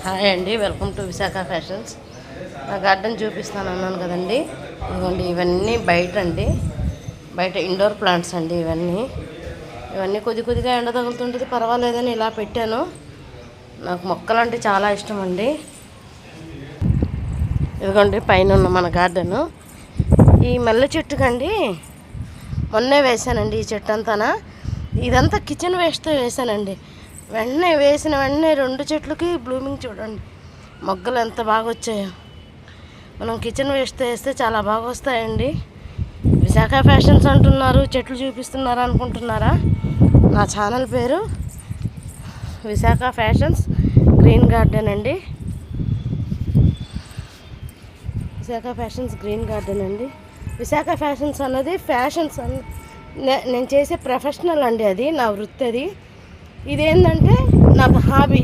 Hi అండి, welcome to Visakha fashions. నా garden చూపిస్తాను అన్నాను కదండి. ఇదిగోండి, ఇవన్నీ బయట అండి, బయట ఇండోర్ ప్లాంట్స్ అండి. ఇవన్నీ కొద్దిగా ఎండ తగులుతుంటుంది, పర్వాలేదని ఇలా పెట్టాను. నాకు మొక్కలు అంటే చాలా ఇష్టం అండి. ఇదిగోండి పైన ఉన్న మన గార్డెను. ఈ మల్లె చెట్టుకండి మొన్నే వేసానండి. ఈ చెట్టు అంతానా ఇదంతా కిచెన్ వేస్ట్తో వేసానండి. వేసిన వెంటనే 2 చెట్లకి బ్లూమింగ్ చూడండి, మొగ్గలు ఎంత బాగా వచ్చాయో. మనం కిచెన్ వేస్ట్ వేస్తే చాలా బాగా వస్తాయండి. విశాఖ ఫ్యాషన్స్ అంటున్నారు, చెట్లు చూపిస్తున్నారు అనుకుంటున్నారా? నా ఛానల్ పేరు విశాఖ ఫ్యాషన్స్ గ్రీన్ గార్డెన్ అండి. విశాఖ ఫ్యాషన్స్ గ్రీన్ గార్డెన్ అండి. విశాఖ ఫ్యాషన్స్ అన్నది ఫ్యాషన్స్ నేను చేసే ప్రొఫెషనల్ అండి, అది నా వృత్తి. అది ఇదేంటంటే నాకు హాబీ.